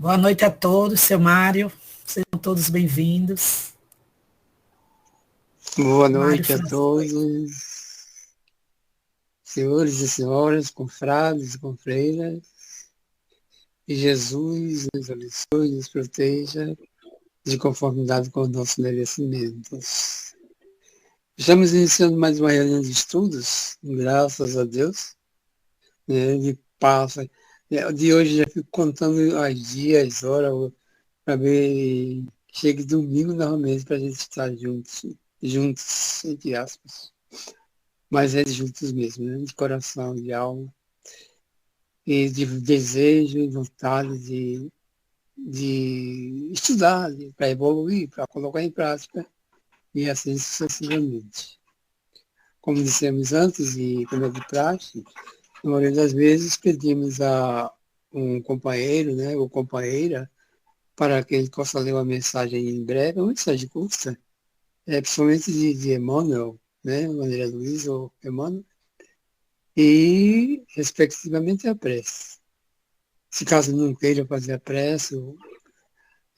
Boa noite a todos, seu Mário. Sejam todos bem-vindos. Boa Mário noite a Francisco. todos, senhores e senhoras, confrades e confreiras. Que Jesus nos abençoe e nos proteja de conformidade com os nossos merecimentos. Estamos iniciando mais uma reunião de estudos, graças a Deus. De passa. De hoje já fico contando as dias, horas, para ver que chegue domingo novamente para a gente estar juntos, entre aspas. Mas é juntos mesmo, né? De coração, de alma, e de desejo e vontade de estudar, para evoluir, para colocar em prática, e assim sucessivamente. Como dissemos antes, e como é de praxe, na maioria das vezes pedimos a um companheiro, né, ou companheira, para que ele possa ler uma mensagem em breve, uma mensagem curta, principalmente de Emmanuel, né, Maria Luísa ou Emmanuel, e, respectivamente, a prece. Se caso não queira fazer a prece,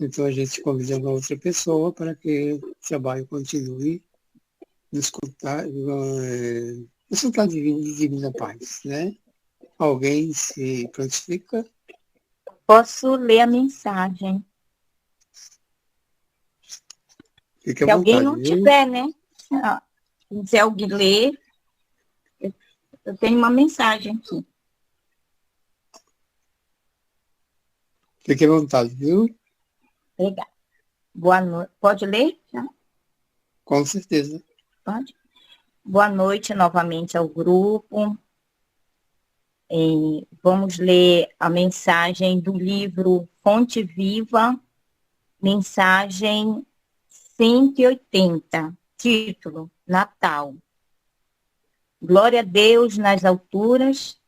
então a gente convida uma outra pessoa para que o trabalho continue no escutar, escutar de divina paz, né? Alguém se prontifica? Posso ler a mensagem. Fique à Se alguém vontade, não viu? tiver, né? Se quiser alguém ler, eu tenho uma mensagem aqui. Fique à vontade, viu? Obrigada. Boa noite. Pode ler? Já? Com certeza. Pode? Boa noite novamente ao grupo. Vamos ler a mensagem do livro Fonte Viva, mensagem 180, título Natal. Glória a Deus nas alturas,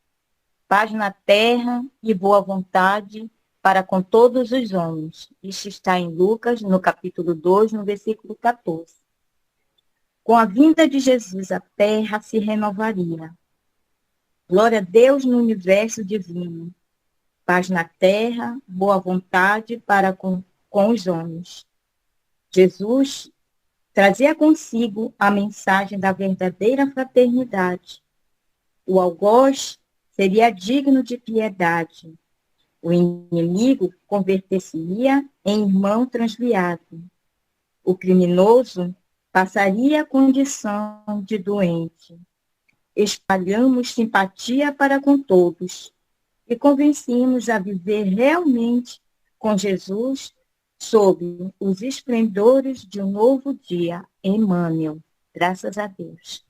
paz na terra e boa vontade para com todos os homens. Isso está em Lucas, no capítulo 2, no versículo 14. Com a vinda de Jesus, a terra se renovaria. Glória a Deus no universo divino. Paz na terra, boa vontade para com os homens. Jesus trazia consigo a mensagem da verdadeira fraternidade. O algoz seria digno de piedade. O inimigo converter-se-ia em irmão transviado. O criminoso passaria a condição de doente. Espalhamos simpatia para com todos e convencemos a viver realmente com Jesus sob os esplendores de um novo dia. Emmanuel. Graças a Deus.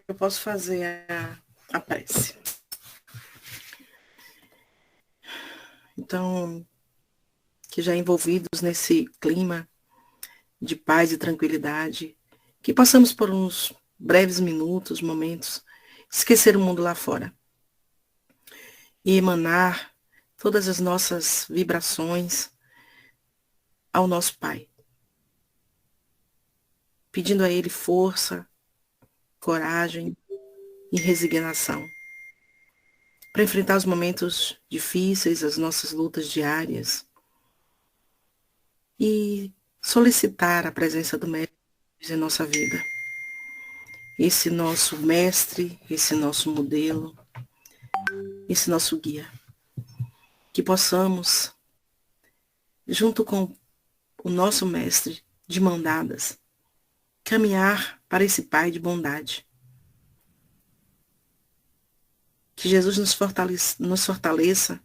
Eu posso fazer a prece. Então, que já envolvidos nesse clima de paz e tranquilidade, que possamos por uns breves minutos, momentos, esquecer o mundo lá fora e emanar todas as nossas vibrações ao nosso Pai, pedindo a Ele força, coragem e resignação para enfrentar os momentos difíceis, as nossas lutas diárias e solicitar a presença do Mestre em nossa vida. Esse nosso mestre, esse nosso modelo, esse nosso guia. Que possamos, junto com o nosso mestre, de mão dadas, caminhar para esse Pai de bondade. Que Jesus nos fortaleça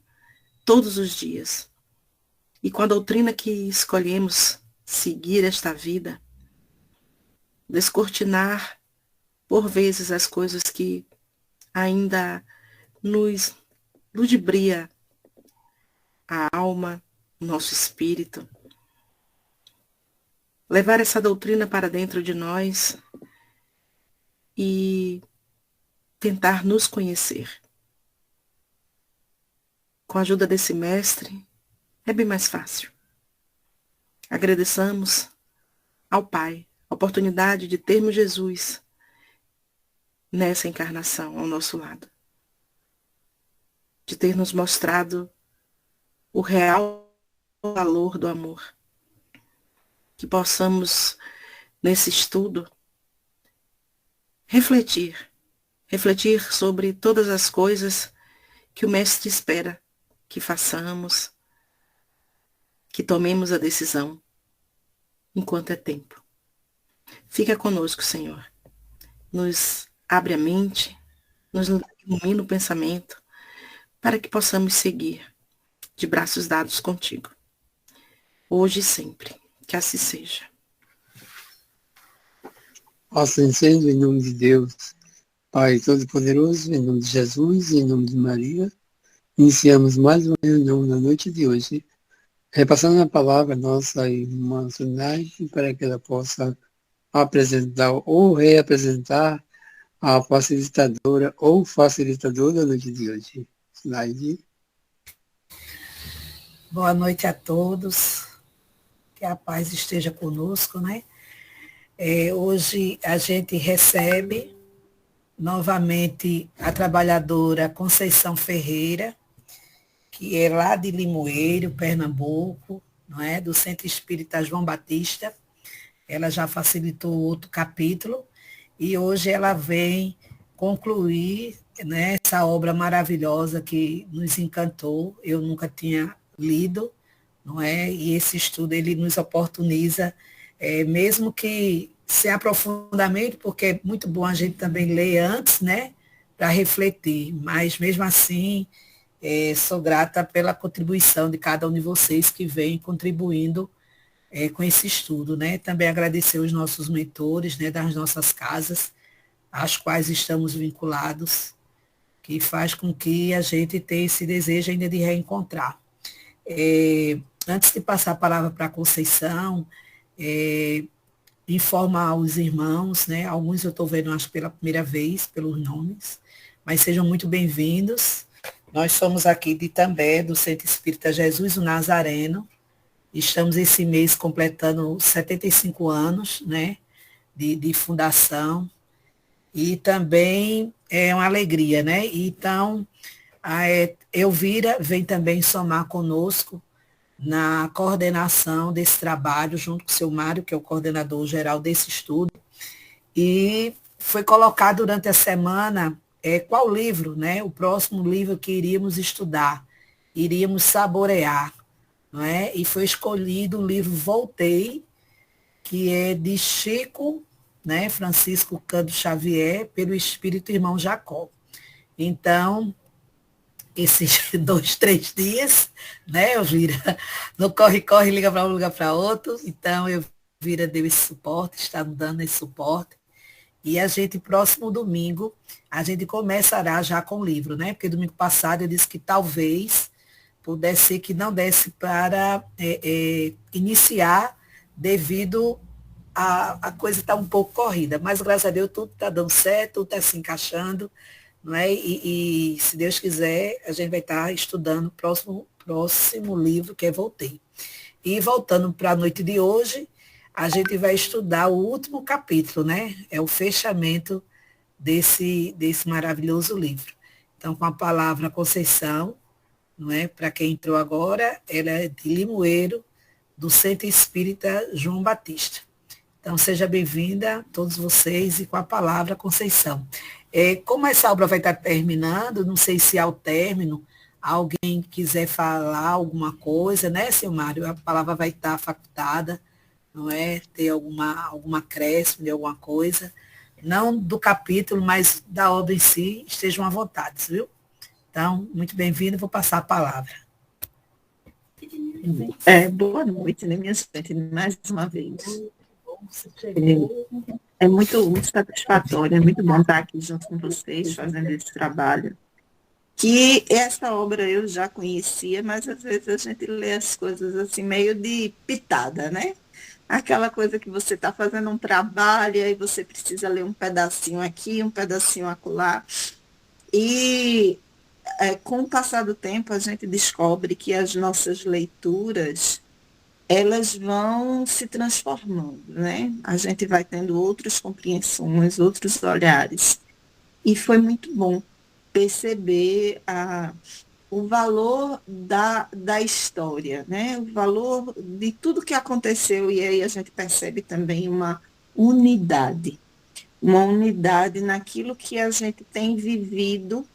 todos os dias. E com a doutrina que escolhemos seguir esta vida, descortinar por vezes as coisas que ainda nos ludibria a alma, o nosso espírito. Levar essa doutrina para dentro de nós e tentar nos conhecer. Com a ajuda desse mestre, é bem mais fácil. Agradeçamos ao Pai a oportunidade de termos Jesus nessa encarnação ao nosso lado, de ter nos mostrado o real valor do amor. Que possamos, nesse estudo, refletir sobre todas as coisas que o Mestre espera que façamos, que tomemos a decisão enquanto é tempo. Fica conosco, Senhor. Nos abre a mente, nos ilumina o pensamento, para que possamos seguir de braços dados contigo, hoje e sempre. Que assim seja. Assim sendo, em nome de Deus, Pai Todo-Poderoso, em nome de Jesus e em nome de Maria, iniciamos mais uma reunião na noite de hoje, repassando a palavra à nossa irmã Sunaide, para que ela possa apresentar ou reapresentar a facilitadora ou facilitador da noite de hoje. Sunaide. Boa noite a todos, que a paz esteja conosco, né? Hoje a gente recebe novamente a trabalhadora Conceição Ferreira, que é lá de Limoeiro, Pernambuco, não é? Do Centro Espírita João Batista. Ela já facilitou outro capítulo e hoje ela vem concluir, né, essa obra maravilhosa que nos encantou. Eu nunca tinha lido, não é? E esse estudo ele nos oportuniza, mesmo que sem aprofundamento, porque é muito bom a gente também ler antes, né, para refletir, mas mesmo assim sou grata pela contribuição de cada um de vocês que vem contribuindo com esse estudo, né? Também agradecer os nossos mentores, né, das nossas casas, às quais estamos vinculados, que faz com que a gente tenha esse desejo ainda de reencontrar. Antes de passar a palavra para a Conceição, informar os irmãos, né? Alguns eu estou vendo, acho, pela primeira vez, pelos nomes, mas sejam muito bem-vindos. Nós somos aqui de Itambé, do Centro Espírita Jesus o Nazareno. Estamos esse mês completando 75 anos, né, de fundação. E também é uma alegria, né? Então, a Elvira vem também somar conosco na coordenação desse trabalho, junto com o seu Mário, que é o coordenador geral desse estudo. E foi colocado durante a semana qual livro, né? O próximo livro que iríamos estudar, iríamos saborear, não é? E foi escolhido o livro Voltei, que é de Chico, né, Francisco Cândido Xavier, pelo Espírito Irmão Jacó. Então, esses 2, 3 dias, né, Elvira, no corre-corre, liga para um, liga para outro, então Elvira deu esse suporte, está dando esse suporte, e a gente, próximo domingo, a gente começará já com o livro, né, porque domingo passado eu disse que talvez pudesse ser que não desse para iniciar, devido a coisa estar um pouco corrida, mas graças a Deus tudo está dando certo, tudo está se encaixando, não é? E se Deus quiser, a gente vai estar estudando o próximo livro, que é Voltei. E voltando para a noite de hoje, a gente vai estudar o último capítulo, né? É o fechamento desse maravilhoso livro. Então, com a palavra Conceição, não é? Para quem entrou agora, ela é de Limoeiro, do Centro Espírita João Batista. Então, seja bem-vinda, todos vocês, e com a palavra Conceição. Como essa obra vai estar terminando, não sei se ao término alguém quiser falar alguma coisa, né, seu Mário? A palavra vai estar facultada, não é? Ter alguma acréscimo de alguma coisa, não do capítulo, mas da obra em si, estejam à vontade, viu? Então, muito bem-vindo, vou passar a palavra. Boa noite, né, minha gente, mais uma vez. É muito satisfatório, é muito bom estar aqui junto com vocês, fazendo esse trabalho. Que essa obra eu já conhecia, mas às vezes a gente lê as coisas assim, meio de pitada, né? Aquela coisa que você está fazendo um trabalho, e aí você precisa ler um pedacinho aqui, um pedacinho acolá. E com o passar do tempo, a gente descobre que as nossas leituras, elas vão se transformando, né? A gente vai tendo outras compreensões, outros olhares. E foi muito bom perceber o valor da história, né? O valor de tudo que aconteceu, e aí a gente percebe também uma unidade naquilo que a gente tem vivido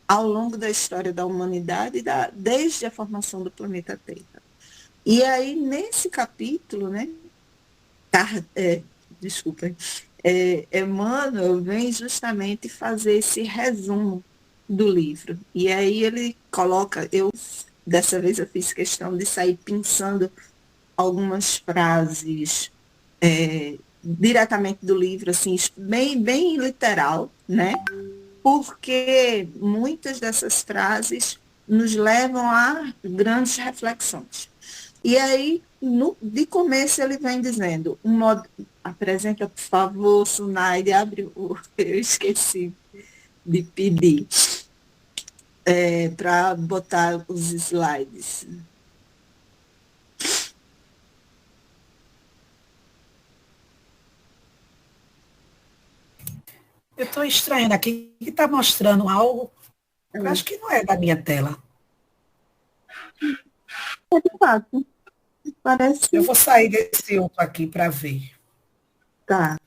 ao longo da história da humanidade, desde a formação do planeta Terra. E aí, nesse capítulo, né, desculpa, Emmanuel vem justamente fazer esse resumo do livro. E aí ele coloca, dessa vez eu fiz questão de sair pensando algumas frases diretamente do livro, assim, bem, bem literal, né? Porque muitas dessas frases nos levam a grandes reflexões. E aí, de começo, ele vem dizendo, apresenta, por favor, Sunaide, abre eu esqueci de pedir para botar os slides. Eu estou estranhando aqui que está mostrando algo, eu acho que não é da minha tela. É de fato, parece. Eu vou sair desse outro aqui para ver. Tá.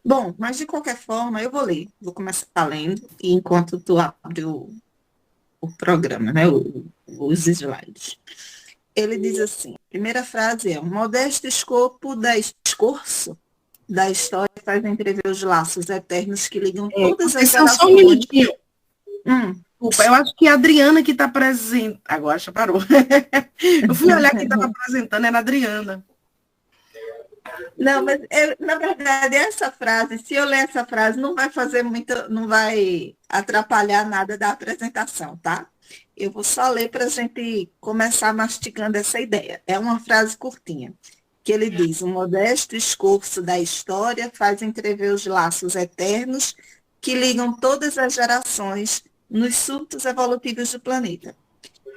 Bom, mas de qualquer forma, eu vou ler. Vou começar lendo, e enquanto tu abre o programa, né, os slides. Ele diz assim, a primeira frase é, o modesto escopo discurso da história faz entrever os laços eternos que ligam todas as Conceição, só um gerações. minutinho. Desculpa, eu acho que a Adriana que está presente. Agora já parou. Eu fui olhar quem estava apresentando, era a Adriana. Não, mas na verdade, essa frase, se eu ler essa frase, não vai fazer muito, não vai atrapalhar nada da apresentação, tá? Eu vou só ler para a gente começar mastigando essa ideia. É uma frase curtinha, que ele diz, o modesto esforço da história faz entrever os laços eternos que ligam todas as gerações nos surtos evolutivos do planeta.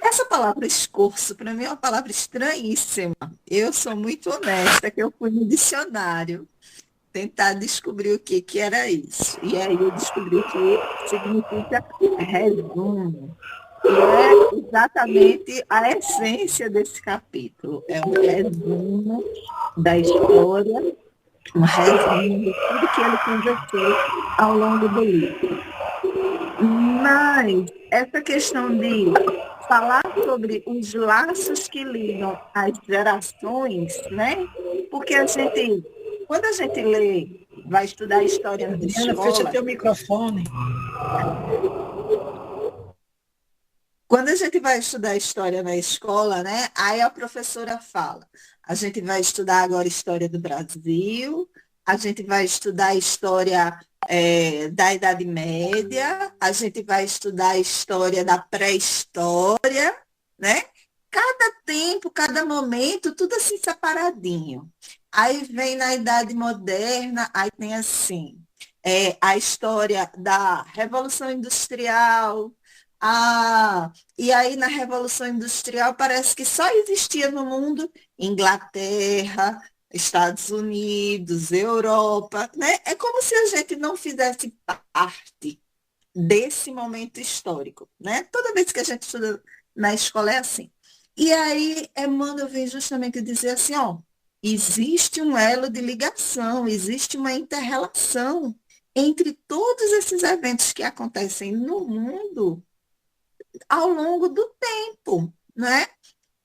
Essa palavra esforço, para mim, é uma palavra estranhíssima. Eu sou muito honesta, que eu fui no dicionário tentar descobrir o que era isso. E aí eu descobri que significa resumo. E é exatamente a essência desse capítulo. É um resumo da história, um resumo de tudo que ele conversou ao longo do livro. Mas essa questão de falar sobre os laços que ligam as gerações, né? Porque quando a gente lê, vai estudar história na Adriana, fecha escola, teu microfone. quando a gente vai estudar história na escola, né? Aí a professora fala, a gente vai estudar agora história do Brasil, a gente vai estudar história da Idade Média, a gente vai estudar história da pré-história, né? Cada tempo, cada momento, tudo assim separadinho. Aí vem na Idade Moderna, aí tem assim, a história da Revolução Industrial, e aí na Revolução Industrial parece que só existia no mundo Inglaterra, Estados Unidos, Europa, né? É como se a gente não fizesse parte desse momento histórico, né? Toda vez que a gente estuda na escola é assim. E aí Emmanuel vem justamente dizer assim, ó, existe um elo de ligação, existe uma inter-relação entre todos esses eventos que acontecem no mundo ao longo do tempo, né?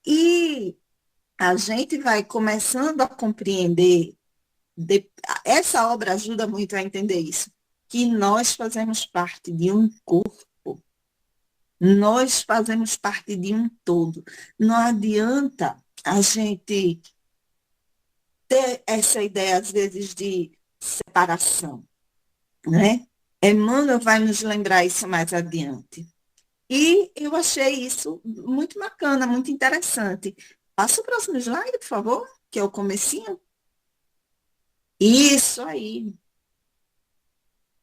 E a gente vai começando a compreender, essa obra ajuda muito a entender isso, que nós fazemos parte de um corpo, nós fazemos parte de um todo. Não adianta a gente ter essa ideia, às vezes, de separação, né? Emmanuel vai nos lembrar isso mais adiante. E eu achei isso muito bacana, muito interessante. Passa o próximo slide, por favor, que é o comecinho. Isso aí.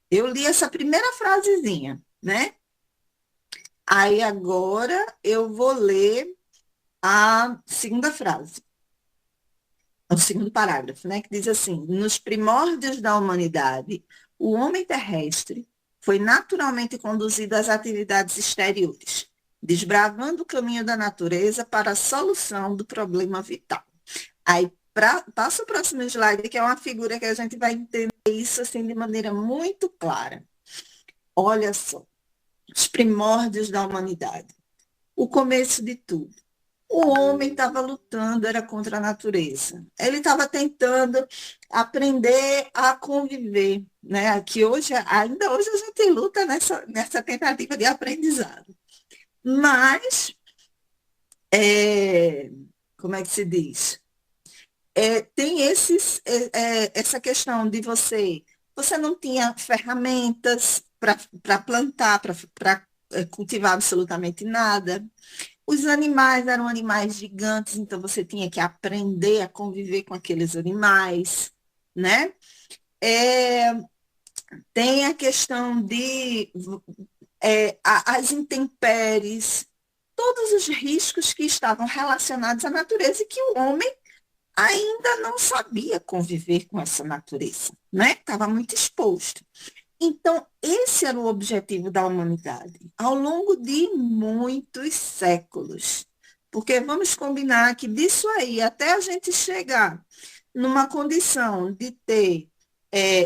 Eu li essa primeira frasezinha, né? Aí agora eu vou ler a segunda frase, o segundo parágrafo, né? Que diz assim, nos primórdios da humanidade, o homem terrestre foi naturalmente conduzido às atividades exteriores, desbravando o caminho da natureza para a solução do problema vital. Aí, passa o próximo slide, que é uma figura que a gente vai entender isso assim, de maneira muito clara. Olha só, os primórdios da humanidade, o começo de tudo. O homem estava lutando, era contra a natureza. Ele estava tentando aprender a conviver, né? Que hoje, ainda hoje a gente luta nessa tentativa de aprendizado. Mas, como é que se diz? Tem essa questão de você não tinha ferramentas para plantar, para cultivar absolutamente nada. Os animais eram animais gigantes, então você tinha que aprender a conviver com aqueles animais, né? Tem a questão de as intempéries, todos os riscos que estavam relacionados à natureza e que o homem ainda não sabia conviver com essa natureza, né? Estava muito exposto. Então, esse era o objetivo da humanidade, ao longo de muitos séculos. Porque vamos combinar que disso aí, até a gente chegar numa condição de ter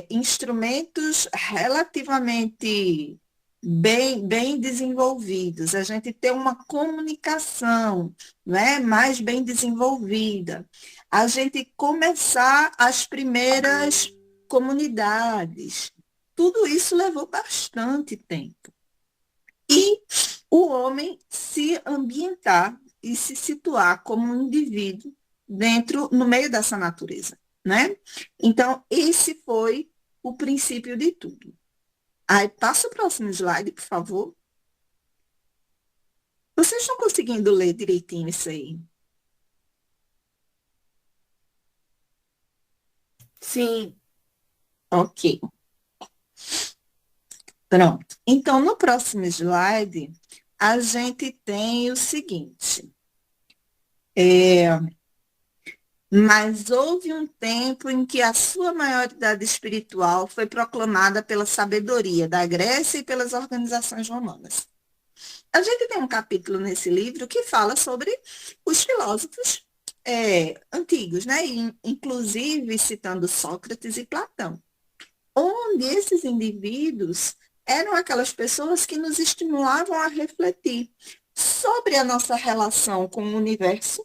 instrumentos relativamente bem desenvolvidos, a gente ter uma comunicação, né, mais bem desenvolvida, a gente começar as primeiras comunidades. Tudo isso levou bastante tempo. E o homem se ambientar e se situar como um indivíduo no meio dessa natureza, né? Então, esse foi o princípio de tudo. Aí, passa o próximo slide, por favor. Vocês estão conseguindo ler direitinho isso aí? Sim. Ok. Pronto. Então, no próximo slide, a gente tem o seguinte. Mas houve um tempo em que a sua maioridade espiritual foi proclamada pela sabedoria da Grécia e pelas organizações romanas. A gente tem um capítulo nesse livro que fala sobre os filósofos antigos, né? Inclusive citando Sócrates e Platão, onde esses indivíduos eram aquelas pessoas que nos estimulavam a refletir sobre a nossa relação com o universo,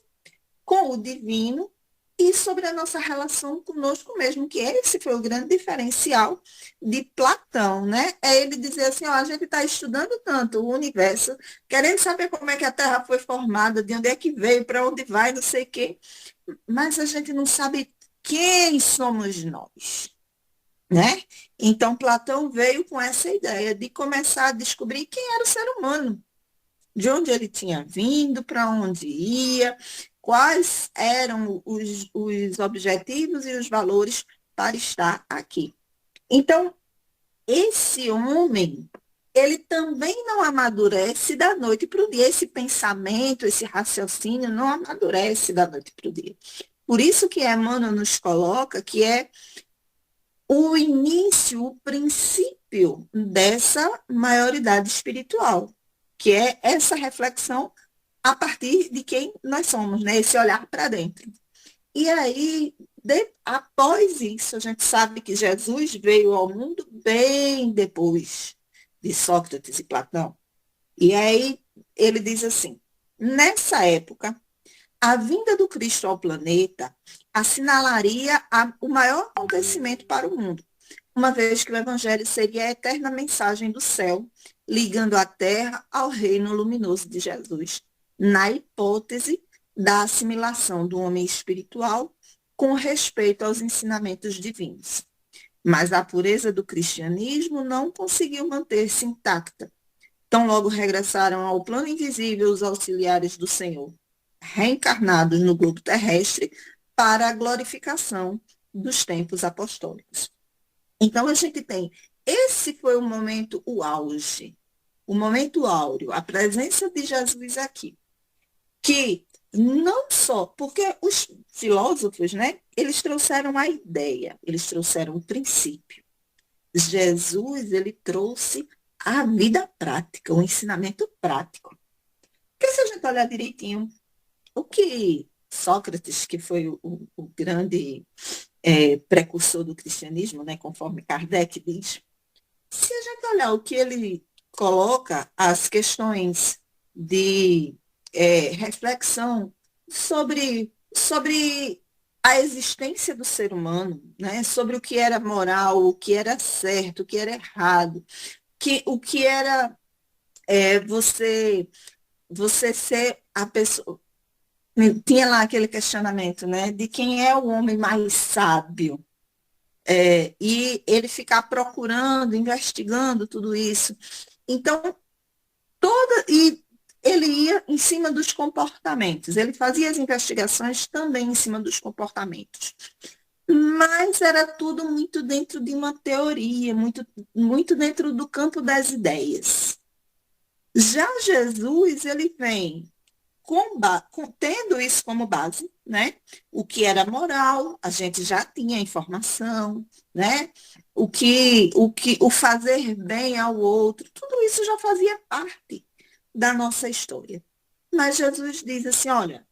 com o divino e sobre a nossa relação conosco mesmo, que esse foi o grande diferencial de Platão, né? É ele dizer assim, ó, a gente está estudando tanto o universo, querendo saber como é que a Terra foi formada, de onde é que veio, para onde vai, não sei o quê, mas a gente não sabe quem somos nós, né? Então, Platão veio com essa ideia de começar a descobrir quem era o ser humano, de onde ele tinha vindo, para onde ia, quais eram os objetivos e os valores para estar aqui. Então, esse homem, ele também não amadurece da noite para o dia. Esse pensamento, esse raciocínio não amadurece da noite para o dia. Por isso que Emmanuel nos coloca que é o início, o princípio dessa maioridade espiritual, que é essa reflexão a partir de quem nós somos, né? Esse olhar para dentro. E aí, após isso, a gente sabe que Jesus veio ao mundo bem depois de Sócrates e Platão. E aí, ele diz assim, nessa época, a vinda do Cristo ao planeta assinalaria o maior acontecimento para o mundo, uma vez que o Evangelho seria a eterna mensagem do céu, ligando a terra ao reino luminoso de Jesus, na hipótese da assimilação do homem espiritual com respeito aos ensinamentos divinos. Mas a pureza do cristianismo não conseguiu manter-se intacta. Tão logo regressaram ao plano invisível os auxiliares do Senhor, reencarnados no globo terrestre para a glorificação dos tempos apostólicos. Então, a gente tem, esse foi o momento, o auge, o momento áureo, a presença de Jesus aqui, que não só, porque os filósofos, né, eles trouxeram a ideia, eles trouxeram o princípio, Jesus, ele trouxe a vida prática, o ensinamento prático. Porque se a gente olhar direitinho, o que Sócrates, que foi o grande precursor do cristianismo, né, conforme Kardec diz, se a gente olhar o que ele coloca, as questões de reflexão sobre a existência do ser humano, né, sobre o que era moral, o que era certo, o que era errado, o que era você ser a pessoa. Tinha lá aquele questionamento, né, de quem é o homem mais sábio. E ele ficar procurando, investigando tudo isso. Então, e ele ia em cima dos comportamentos, ele fazia as investigações também em cima dos comportamentos. Mas era tudo muito dentro de uma teoria, muito, muito dentro do campo das ideias. Já Jesus, ele vem tendo isso como base, né? O que era moral, a gente já tinha informação, né? O fazer bem ao outro, tudo isso já fazia parte da nossa história. Mas Jesus diz assim, olha,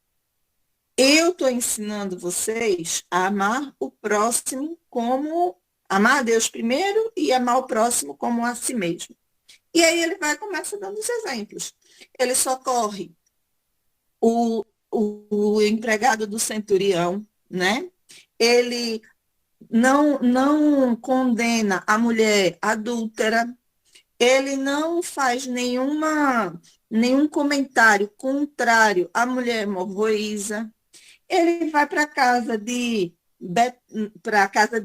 eu estou ensinando vocês a amar o próximo como amar a Deus primeiro e amar o próximo como a si mesmo. E aí ele vai começar dando os exemplos. Ele socorre o empregado do centurião, né? Ele não condena a mulher adúltera, ele não faz nenhum comentário contrário à mulher morroísa. Ele vai para a casa de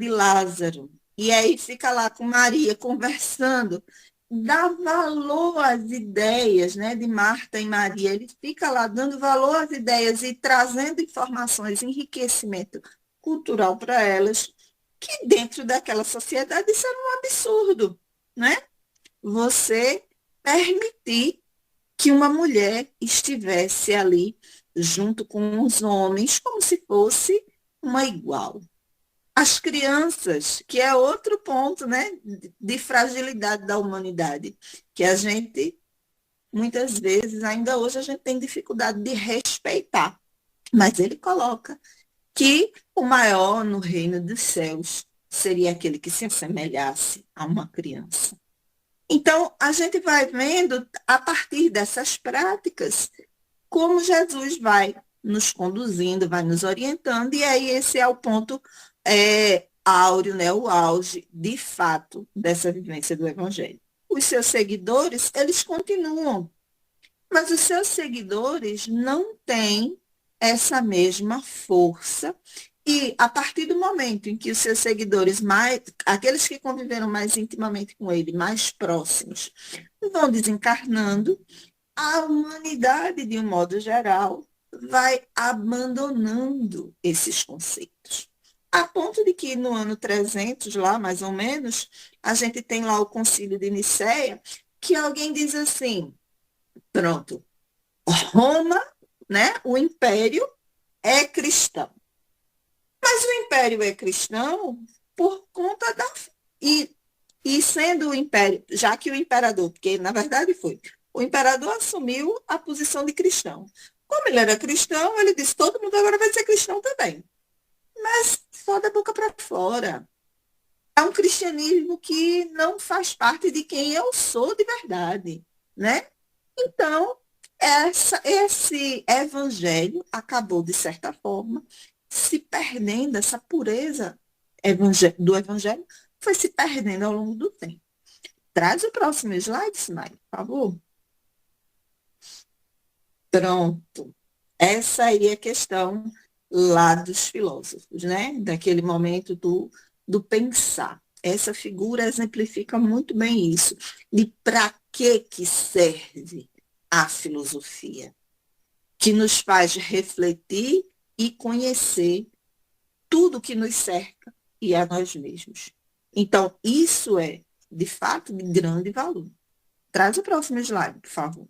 Lázaro, e aí fica lá com Maria conversando, dá valor às ideias, né, de Marta e Maria. Ele fica lá dando valor às ideias e trazendo informações, enriquecimento cultural para elas, que dentro daquela sociedade isso era um absurdo, né? Você permitir que uma mulher estivesse ali junto com os homens como se fosse uma igual. As crianças, que é outro ponto, né, de fragilidade da humanidade, que a gente, muitas vezes, ainda hoje, a gente tem dificuldade de respeitar. Mas ele coloca que o maior no reino dos céus seria aquele que se assemelhasse a uma criança. Então, a gente vai vendo, a partir dessas práticas, como Jesus vai nos conduzindo, vai nos orientando, e aí esse é o ponto áureo, né, o auge, de fato, dessa vivência do Evangelho. Os seus seguidores, eles continuam, mas os seus seguidores não têm essa mesma força, e a partir do momento em que os seus seguidores, aqueles que conviveram mais intimamente com ele, mais próximos, vão desencarnando, a humanidade, de um modo geral, vai abandonando esses conceitos. A ponto de que no ano 300, lá mais ou menos, a gente tem lá o Concílio de Nicéia, que alguém diz assim, pronto, Roma, né, o Império é cristão. Mas o Império é cristão por conta da... E sendo o Império, já que o imperador, porque na verdade foi, o imperador assumiu a posição de cristão. Como ele era cristão, ele disse, todo mundo agora vai ser cristão também. Mas só da boca para fora. É um cristianismo que não faz parte de quem eu sou de verdade, né? Então, esse evangelho acabou, de certa forma, se perdendo, essa pureza do evangelho foi se perdendo ao longo do tempo. Traz o próximo slide, Simai, por favor. Pronto. Essa aí é a questão lá dos filósofos, né? Daquele momento do pensar. Essa figura exemplifica muito bem isso. De para que serve a filosofia? Que nos faz refletir e conhecer tudo que nos cerca e a nós mesmos. Então, isso é, de fato, de grande valor. Traz o próximo slide, por favor.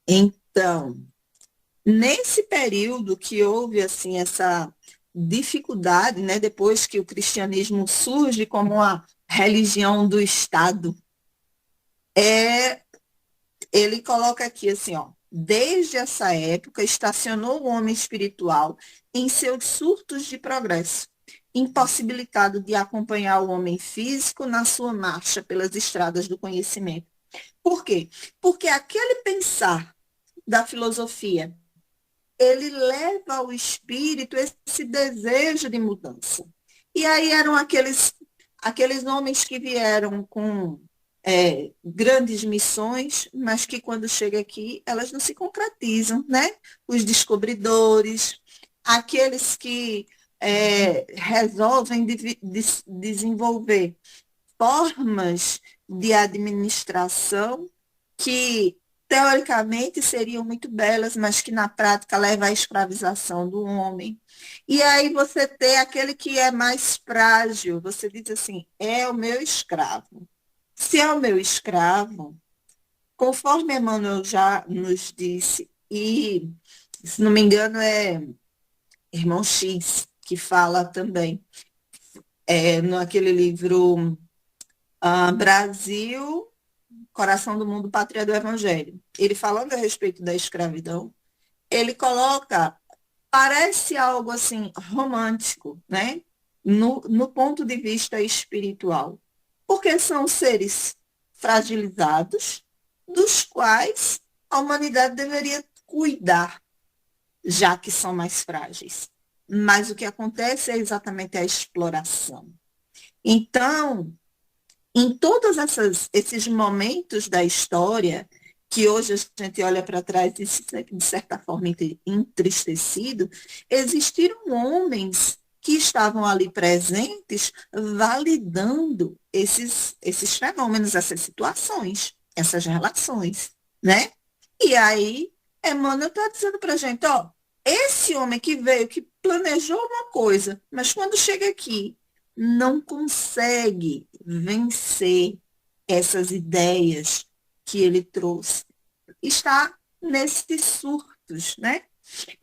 Então, nesse período que houve assim, dificuldade, né, depois que o cristianismo surge como uma religião do Estado, ele coloca aqui assim, ó, desde essa época estacionou o homem espiritual em seus surtos de progresso, impossibilitado de acompanhar o homem físico na sua marcha pelas estradas do conhecimento. Por quê? Porque aquele pensar da filosofia, ele leva ao espírito esse desejo de mudança. E aí eram aqueles homens que vieram com grandes missões, mas que quando chega aqui, elas não se concretizam, né? Os descobridores, aqueles que resolvem desenvolver formas de administração que teoricamente seriam muito belas, mas que na prática levam à escravização do homem. E aí você tem aquele que é mais frágil, você diz assim, é o meu escravo. Se é o meu escravo, conforme Emmanuel já nos disse, e se não me engano é Irmão X que fala também, naquele livro Brasil, Coração do Mundo, Pátria do Evangelho. Ele falando a respeito da escravidão, ele coloca, parece algo assim romântico, né? No ponto de vista espiritual. Porque são seres fragilizados, dos quais a humanidade deveria cuidar, já que são mais frágeis. Mas o que acontece é exatamente a exploração. Então, em todos esses momentos da história, que hoje a gente olha para trás e se sente, de certa forma, entristecido, existiram homens que estavam ali presentes validando esses fenômenos, essas situações, essas relações, né? E aí, Emmanuel está dizendo para a gente, ó, esse homem que veio, que planejou uma coisa, mas quando chega aqui, não consegue vencer essas ideias que ele trouxe. Está nesses surtos, né?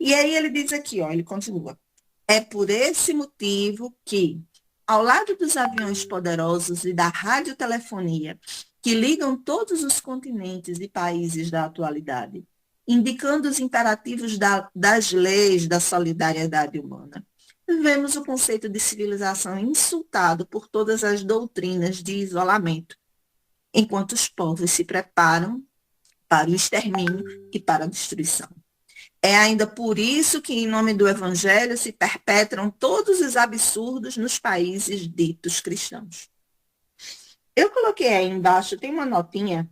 E aí ele diz aqui, ó, ele continua. É por esse motivo que, ao lado dos aviões poderosos e da radiotelefonia, que ligam todos os continentes e países da atualidade, indicando os imperativos das leis da solidariedade humana, vemos o conceito de civilização insultado por todas as doutrinas de isolamento, enquanto os povos se preparam para o extermínio e para a destruição. É ainda por isso que, em nome do Evangelho, se perpetram todos os absurdos nos países ditos cristãos. Eu coloquei aí embaixo, tem uma notinha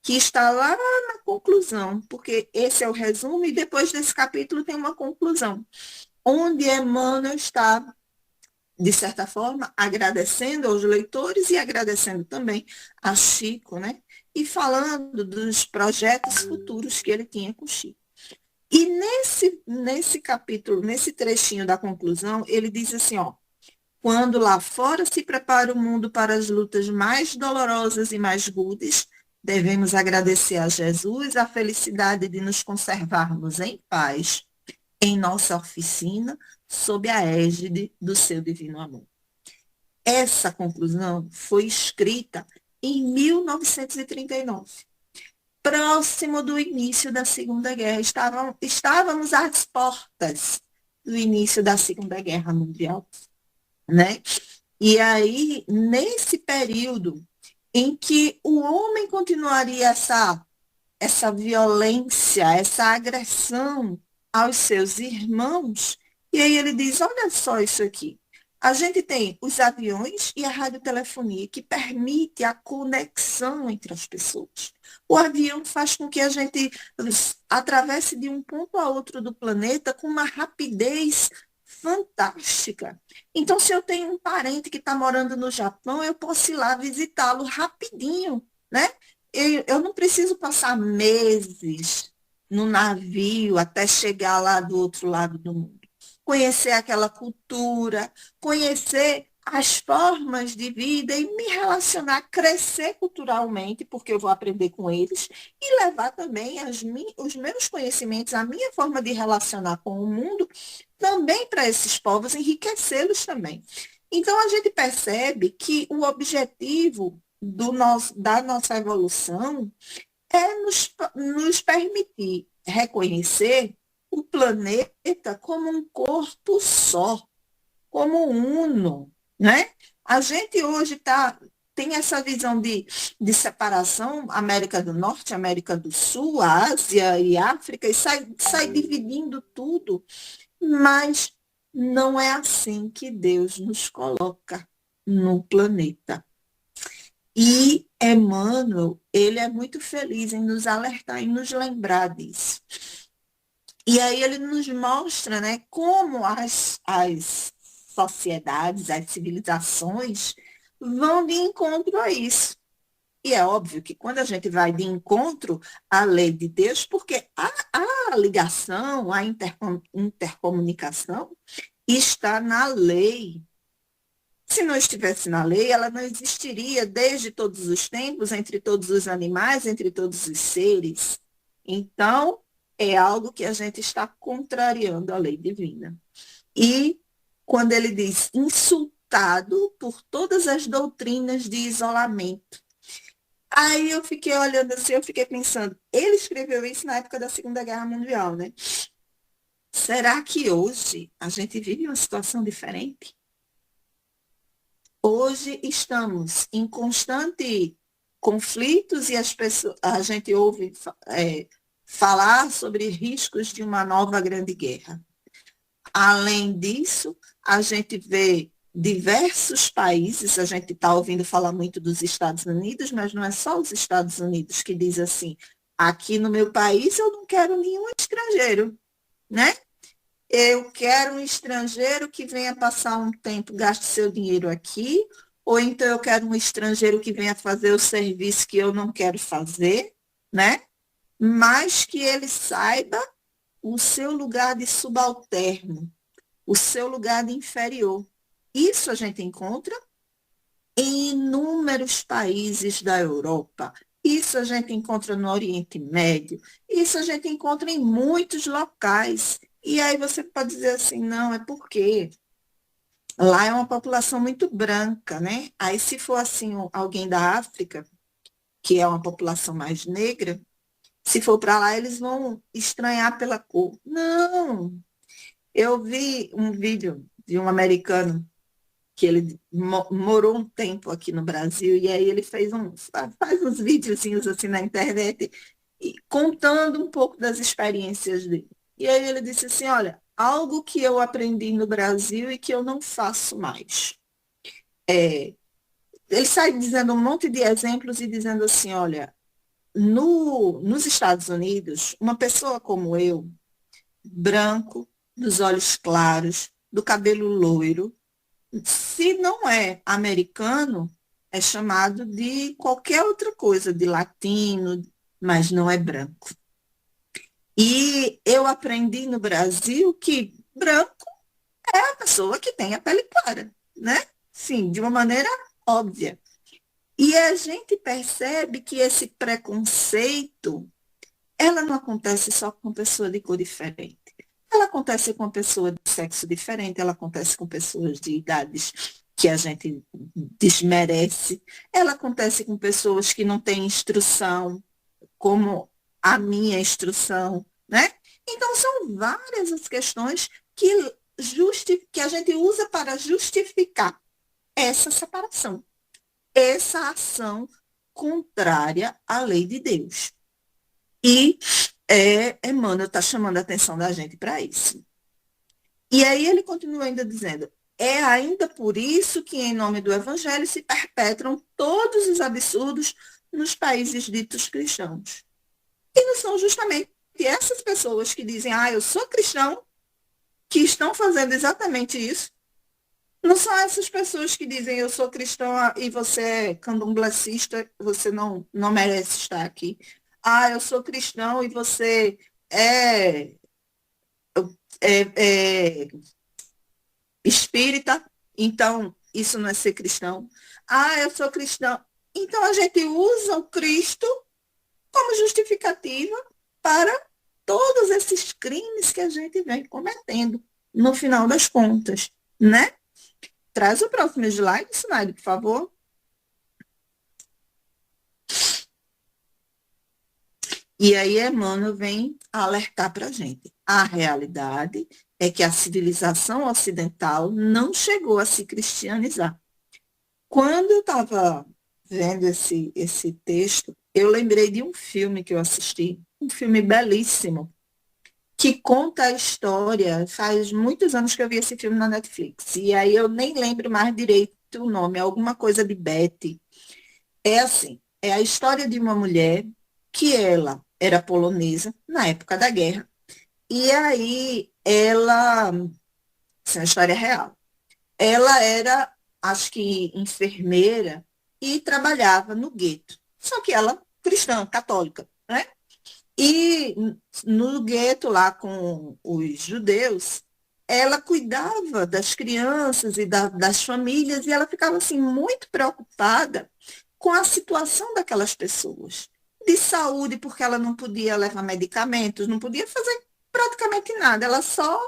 que está lá na conclusão, porque esse é o resumo e depois desse capítulo tem uma conclusão, onde Emmanuel está, de certa forma, agradecendo aos leitores e agradecendo também a Chico, né? E falando dos projetos futuros que ele tinha com Chico. E nesse capítulo, nesse trechinho da conclusão, ele diz assim, ó, quando lá fora se prepara o mundo para as lutas mais dolorosas e mais rudes, devemos agradecer a Jesus a felicidade de nos conservarmos em paz em nossa oficina, sob a égide do seu divino amor. Essa conclusão foi escrita em 1939, próximo do início da Segunda Guerra. Estávamos às portas do início da Segunda Guerra Mundial, né? E aí, nesse período em que o homem continuaria essa violência, essa agressão aos seus irmãos, e aí ele diz, olha só isso aqui, a gente tem os aviões e a radiotelefonia que permite a conexão entre as pessoas. O avião faz com que a gente atravesse de um ponto a outro do planeta com uma rapidez fantástica. Então, se eu tenho um parente que está morando no Japão, eu posso ir lá visitá-lo rapidinho, né? Eu não preciso passar meses no navio até chegar lá do outro lado do mundo. Conhecer aquela cultura, conhecer as formas de vida e me relacionar, crescer culturalmente, porque eu vou aprender com eles, e levar também os meus conhecimentos, a minha forma de relacionar com o mundo também para esses povos, enriquecê-los também. Então, a gente percebe que o objetivo da nossa evolução é nos permitir reconhecer o planeta como um corpo só, como uno, né? A gente hoje tem essa visão de separação, América do Norte, América do Sul, Ásia e África, e sai dividindo tudo, mas não é assim que Deus nos coloca no planeta. E Emmanuel, ele é muito feliz em nos alertar e nos lembrar disso. E aí ele nos mostra, né, como as sociedades, as civilizações vão de encontro a isso. E é óbvio que quando a gente vai de encontro à lei de Deus, porque a ligação, a intercomunicação está na lei. Se não estivesse na lei, ela não existiria desde todos os tempos, entre todos os animais, entre todos os seres. Então, é algo que a gente está contrariando a lei divina. E quando ele diz insultado por todas as doutrinas de isolamento. Aí eu fiquei olhando assim, eu fiquei pensando, ele escreveu isso na época da Segunda Guerra Mundial, né? Será que hoje a gente vive uma situação diferente? Hoje estamos em constante conflitos e a gente ouve falar sobre riscos de uma nova grande guerra. Além disso, a gente vê diversos países, a gente está ouvindo falar muito dos Estados Unidos, mas não é só os Estados Unidos que diz assim, aqui no meu país eu não quero nenhum estrangeiro, né? Eu quero um estrangeiro que venha passar um tempo, gaste seu dinheiro aqui, ou então eu quero um estrangeiro que venha fazer o serviço que eu não quero fazer, né? Mas que ele saiba o seu lugar de subalterno, o seu lugar de inferior. Isso a gente encontra em inúmeros países da Europa. Isso a gente encontra no Oriente Médio. Isso a gente encontra em muitos locais. E aí você pode dizer assim, não, é porque lá é uma população muito branca, né? Aí se for assim alguém da África, que é uma população mais negra, se for para lá eles vão estranhar pela cor. Não! Eu vi um vídeo de um americano que ele morou um tempo aqui no Brasil, e aí ele faz uns videozinhos assim na internet, contando um pouco das experiências dele. E aí ele disse assim, olha, algo que eu aprendi no Brasil e que eu não faço mais. Ele sai dizendo um monte de exemplos e dizendo assim, olha, nos Estados Unidos, uma pessoa como eu, branco, dos olhos claros, do cabelo loiro, se não é americano, é chamado de qualquer outra coisa, de latino, mas não é branco. E eu aprendi no Brasil que branco é a pessoa que tem a pele clara, né? Sim, de uma maneira óbvia. E a gente percebe que esse preconceito, ela não acontece só com pessoa de cor diferente. Ela acontece com pessoa de sexo diferente, ela acontece com pessoas de idades que a gente desmerece, ela acontece com pessoas que não têm instrução, como a minha instrução, né? Então, são várias as questões que a gente usa para justificar essa separação, essa ação contrária à lei de Deus. E Emmanuel está chamando a atenção da gente para isso. E aí ele continua ainda dizendo, é ainda por isso que em nome do Evangelho se perpetram todos os absurdos nos países ditos cristãos. E não são justamente essas pessoas que dizem, eu sou cristão, que estão fazendo exatamente isso. Não são essas pessoas que dizem, eu sou cristão e você é candomblessista, você não merece estar aqui. Eu sou cristão e você é espírita, então isso não é ser cristão. Eu sou cristão. Então a gente usa o Cristo como justificativa para todos esses crimes que a gente vem cometendo, no final das contas, né? Traz o próximo slide, Sinaide, por favor. E aí Emmanuel vem alertar para a gente. A realidade é que a civilização ocidental não chegou a se cristianizar. Quando eu estava vendo esse texto, eu lembrei de um filme que eu assisti, um filme belíssimo, que conta a história, faz muitos anos que eu vi esse filme na Netflix, e aí eu nem lembro mais direito o nome, alguma coisa de Betty. É assim, é a história de uma mulher que ela era polonesa na época da guerra, e aí ela, isso é uma história real, ela era, acho que, enfermeira e trabalhava no gueto, só que ela cristã, católica, né? E no gueto lá com os judeus, ela cuidava das crianças e das famílias e ela ficava assim muito preocupada com a situação daquelas pessoas. De saúde, porque ela não podia levar medicamentos, não podia fazer praticamente nada. Ela só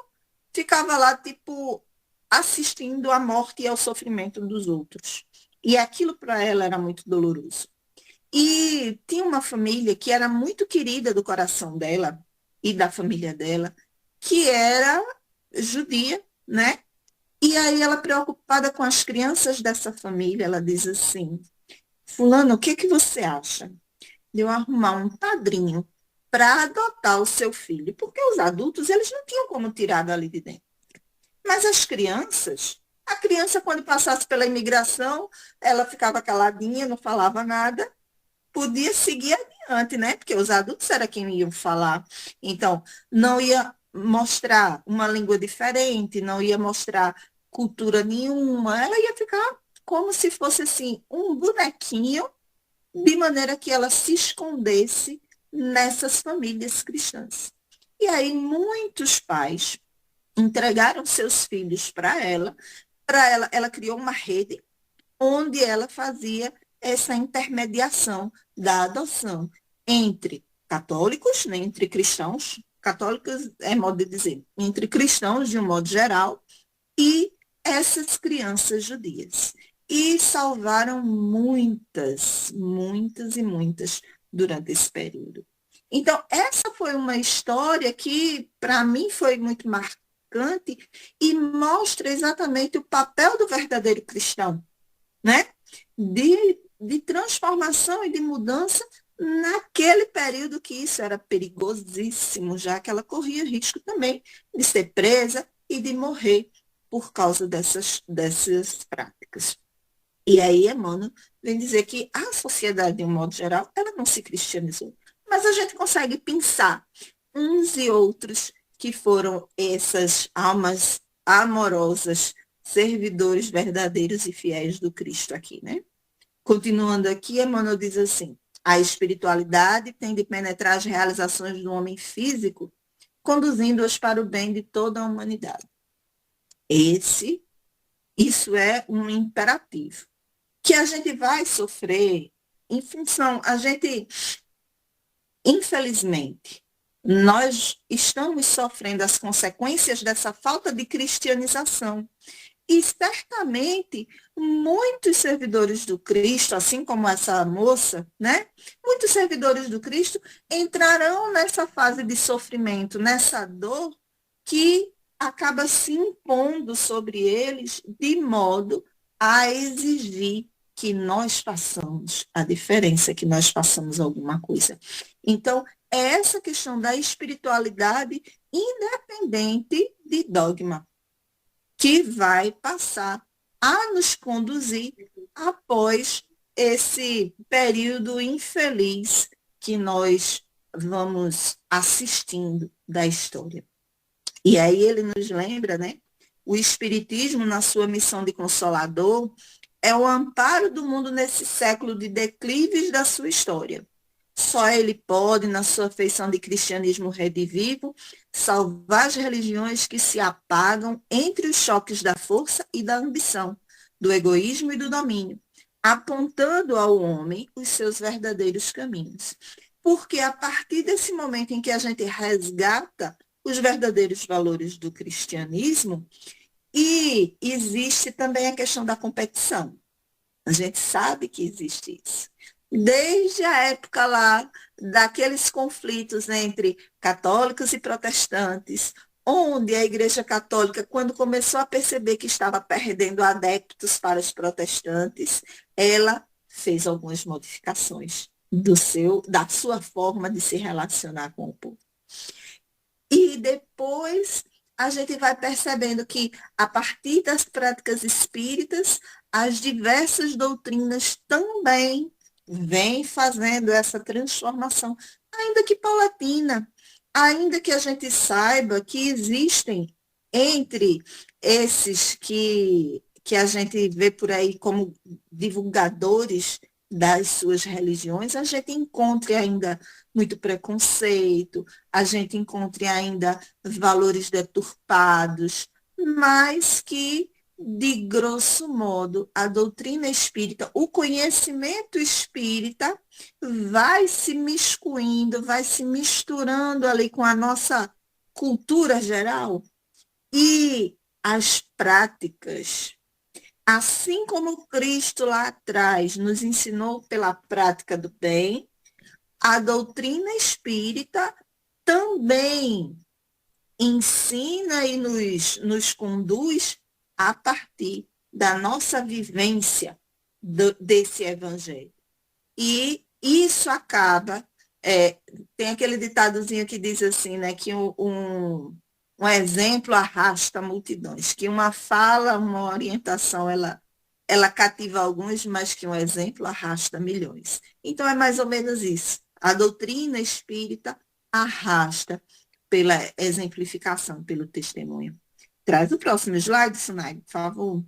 ficava lá, tipo, assistindo à morte e ao sofrimento dos outros. E aquilo para ela era muito doloroso. E tinha uma família que era muito querida do coração dela e da família dela, que era judia, né? E aí ela, preocupada com as crianças dessa família, ela diz assim, fulano, o que que você acha de eu arrumar um padrinho para adotar o seu filho? Porque os adultos, eles não tinham como tirar dali de dentro. Mas as crianças, a criança, quando passasse pela imigração, ela ficava caladinha, não falava nada, podia seguir adiante, né? Porque os adultos era quem iam falar. Então, não ia mostrar uma língua diferente, não ia mostrar cultura nenhuma, ela ia ficar como se fosse assim, um bonequinho, de maneira que ela se escondesse nessas famílias cristãs. E aí muitos pais entregaram seus filhos ela criou uma rede onde ela fazia essa intermediação da adoção entre católicos, né, entre cristãos, católicos é modo de dizer, entre cristãos de um modo geral, e essas crianças judias. E salvaram muitas, muitas e muitas durante esse período. Então, essa foi uma história que, para mim, foi muito marcante e mostra exatamente o papel do verdadeiro cristão, né? De transformação e de mudança naquele período que isso era perigosíssimo, já que ela corria risco também de ser presa e de morrer por causa dessas práticas. E aí Emmanuel vem dizer que a sociedade, de um modo geral, ela não se cristianizou. Mas a gente consegue pensar uns e outros que foram essas almas amorosas, servidores verdadeiros e fiéis do Cristo aqui, né? Continuando aqui, Emmanuel diz assim, a espiritualidade tem de penetrar as realizações do homem físico, conduzindo-as para o bem de toda a humanidade. Isso é um imperativo, que a gente vai sofrer em função, infelizmente, nós estamos sofrendo as consequências dessa falta de cristianização. E certamente muitos servidores do Cristo, assim como essa moça, né? Muitos servidores do Cristo entrarão nessa fase de sofrimento, nessa dor que acaba se impondo sobre eles de modo a exigir que nós façamos a diferença, que nós façamos alguma coisa. Então, é essa questão da espiritualidade independente de dogma, que vai passar a nos conduzir após esse período infeliz que nós vamos assistindo da história. E aí ele nos lembra, né? O Espiritismo, na sua missão de consolador, é o amparo do mundo nesse século de declives da sua história. Só ele pode, na sua feição de cristianismo redivivo, salvar as religiões que se apagam entre os choques da força e da ambição, do egoísmo e do domínio, apontando ao homem os seus verdadeiros caminhos. Porque a partir desse momento em que a gente resgata os verdadeiros valores do cristianismo, e existe também a questão da competição. A gente sabe que existe isso. Desde a época lá daqueles conflitos entre católicos e protestantes, onde a Igreja Católica, quando começou a perceber que estava perdendo adeptos para os protestantes, ela fez algumas modificações da sua forma de se relacionar com o povo. E depois a gente vai percebendo que, a partir das práticas espíritas, as diversas doutrinas também vêm fazendo essa transformação, ainda que paulatina, ainda que a gente saiba que existem entre esses que a gente vê por aí como divulgadores das suas religiões, a gente encontre ainda muito preconceito, a gente encontre ainda valores deturpados, mas que, de grosso modo, a doutrina espírita, o conhecimento espírita vai se miscuindo, vai se misturando ali com a nossa cultura geral, e as práticas, assim como Cristo lá atrás nos ensinou pela prática do bem, a doutrina espírita também ensina e nos conduz a partir da nossa vivência desse evangelho. E isso acaba, tem aquele ditadozinho que diz assim, né, que um exemplo arrasta multidões, que uma fala, uma orientação, ela cativa alguns, mas que um exemplo arrasta milhões. Então é mais ou menos isso. A doutrina espírita arrasta pela exemplificação, pelo testemunho. Traz o próximo slide, Sunai, por favor.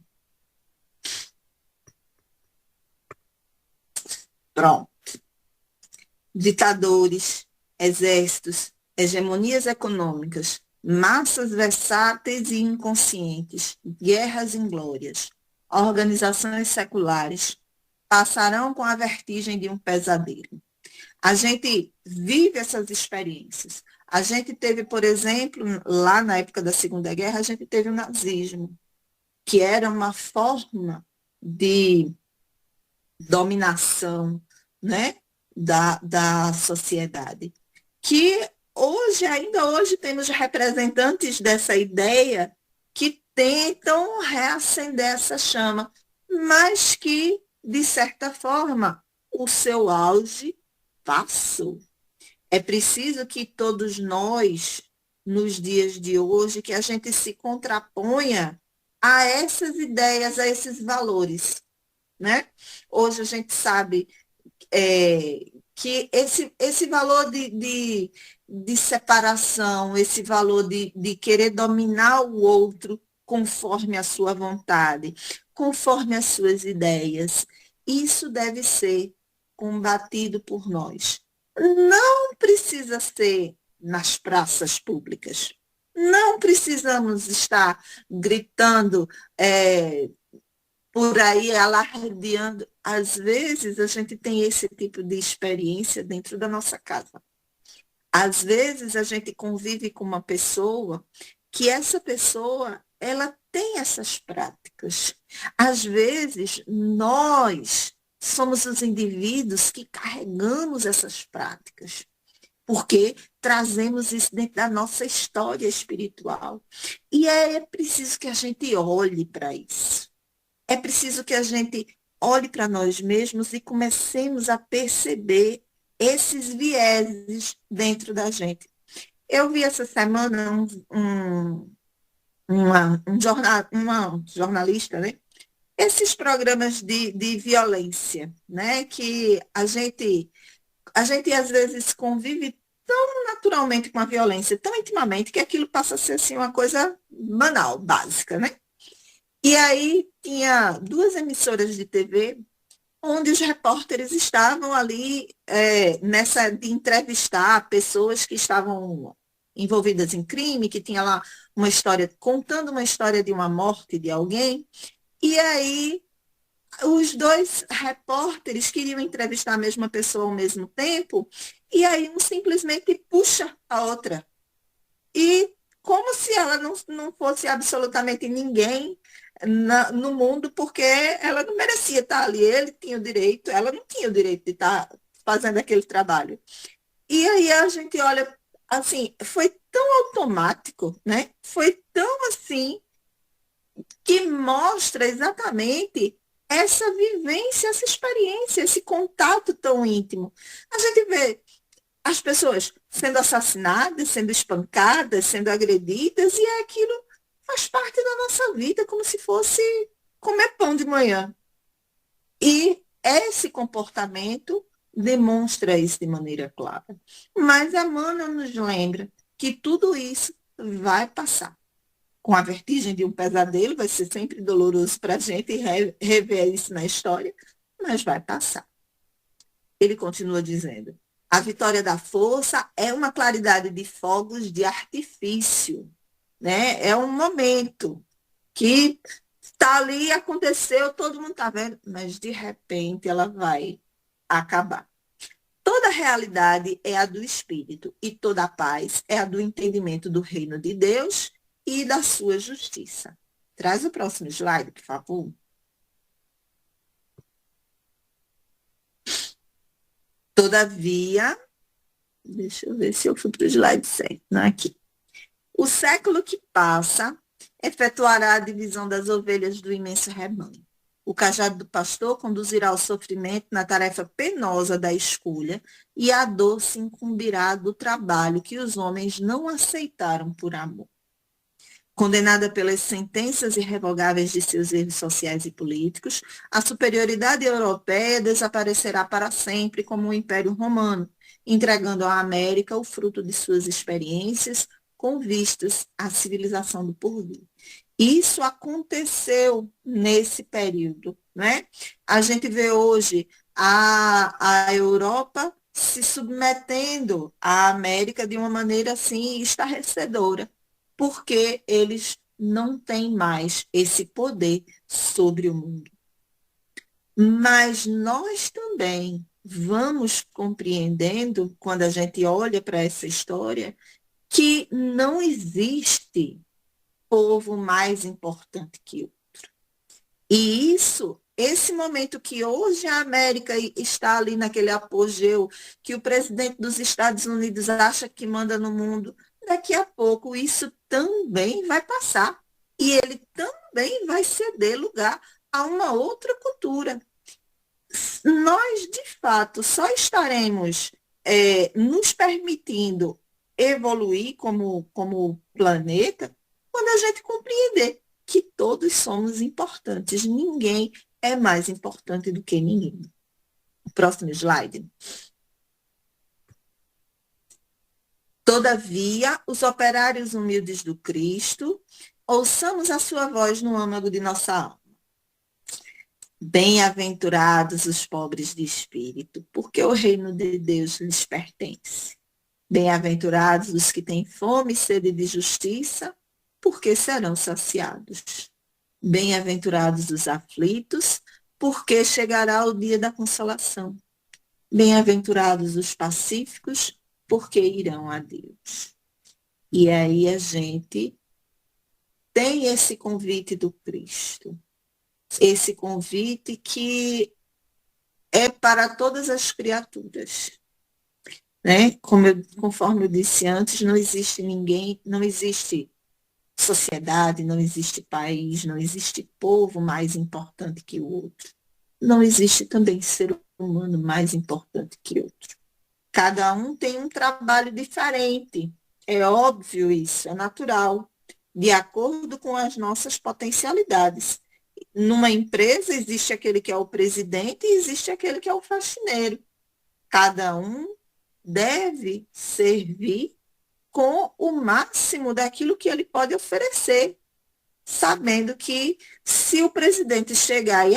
Pronto. Ditadores, exércitos, hegemonias econômicas, massas versáteis e inconscientes, guerras inglórias, organizações seculares, passarão com a vertigem de um pesadelo. A gente vive essas experiências. A gente teve, por exemplo, lá na época da Segunda Guerra, a gente teve o nazismo, que era uma forma de dominação, né, da sociedade. Que hoje, ainda hoje, temos representantes dessa ideia que tentam reacender essa chama, mas que, de certa forma, o seu auge passou. É preciso que todos nós, nos dias de hoje, que a gente se contraponha a essas ideias, a esses valores, né? Hoje a gente sabe que esse valor de separação, esse valor de querer dominar o outro conforme a sua vontade, conforme as suas ideias, isso deve ser combatido por nós. Não precisa ser nas praças públicas. Não precisamos estar gritando por aí, alardeando. Às vezes, a gente tem esse tipo de experiência dentro da nossa casa. Às vezes, a gente convive com uma pessoa que essa pessoa, ela tem essas práticas. Às vezes, nós somos os indivíduos que carregamos essas práticas, porque trazemos isso dentro da nossa história espiritual. E é preciso que a gente olhe para isso. É preciso que a gente olhe para nós mesmos e comecemos a perceber esses vieses dentro da gente. Eu vi essa semana uma jornalista, né? Esses programas de violência, né? Que a gente às vezes convive tão naturalmente com a violência, tão intimamente, que aquilo passa a ser assim, uma coisa banal, básica, né? E aí tinha 2 emissoras de TV onde os repórteres estavam ali nessa de entrevistar pessoas que estavam envolvidas em crime, que tinha lá uma história, contando uma história de uma morte de alguém. E aí os 2 repórteres queriam entrevistar a mesma pessoa ao mesmo tempo, e aí um simplesmente puxa a outra. e como se ela não fosse absolutamente ninguém no mundo, porque ela não merecia estar ali, ele tinha o direito, ela não tinha o direito de estar fazendo aquele trabalho. E aí a gente olha, assim, foi tão automático, né? Foi tão assim, que mostra exatamente essa vivência, essa experiência, esse contato tão íntimo. A gente vê as pessoas sendo assassinadas, sendo espancadas, sendo agredidas, e aquilo faz parte da nossa vida, como se fosse comer pão de manhã. E esse comportamento demonstra isso de maneira clara. Mas Emmanuel nos lembra que tudo isso vai passar. Com a vertigem de um pesadelo, vai ser sempre doloroso para a gente rever isso na história, mas vai passar. Ele continua dizendo: a vitória da força é uma claridade de fogos de artifício, né? É um momento que está ali, aconteceu, todo mundo está vendo, mas de repente ela vai acabar. Toda realidade é a do Espírito e toda a paz é a do entendimento do reino de Deus e da sua justiça. Traz o próximo slide, por favor. Todavia, deixa eu ver se eu fui para o slide certo, não aqui. O século que passa efetuará a divisão das ovelhas do imenso rebanho. O cajado do pastor conduzirá ao sofrimento na tarefa penosa da escolha, e a dor se incumbirá do trabalho que os homens não aceitaram por amor. Condenada pelas sentenças irrevogáveis de seus erros sociais e políticos, a superioridade europeia desaparecerá para sempre como o Império Romano, entregando à América o fruto de suas experiências com vistas à civilização do porvir. Isso aconteceu nesse período, né? A gente vê hoje a Europa se submetendo à América de uma maneira assim estarrecedora, porque eles não têm mais esse poder sobre o mundo. Mas nós também vamos compreendendo, quando a gente olha para essa história, que não existe povo mais importante que outro. E esse momento que hoje a América está ali naquele apogeu, que o presidente dos Estados Unidos acha que manda no mundo, daqui a pouco isso também vai passar. E ele também vai ceder lugar a uma outra cultura. Nós, de fato, só estaremos nos permitindo evoluir como planeta quando a gente compreender que todos somos importantes. Ninguém é mais importante do que ninguém. Próximo slide. Todavia, os operários humildes do Cristo, ouçamos a sua voz no âmago de nossa alma. Bem-aventurados os pobres de espírito, porque o reino de Deus lhes pertence. Bem-aventurados os que têm fome e sede de justiça, porque serão saciados. Bem-aventurados os aflitos, porque chegará o dia da consolação. Bem-aventurados os pacíficos, porque irão a Deus. E aí a gente tem esse convite do Cristo. Esse convite que é para todas as criaturas. Né? Conforme eu disse antes, não existe ninguém, não existe sociedade, não existe país, não existe povo mais importante que o outro. Não existe também ser humano mais importante que outro. Cada um tem um trabalho diferente. É óbvio isso, é natural, de acordo com as nossas potencialidades. Numa empresa existe aquele que é o presidente e existe aquele que é o faxineiro. Cada um deve servir com o máximo daquilo que ele pode oferecer, sabendo que se o presidente chegar e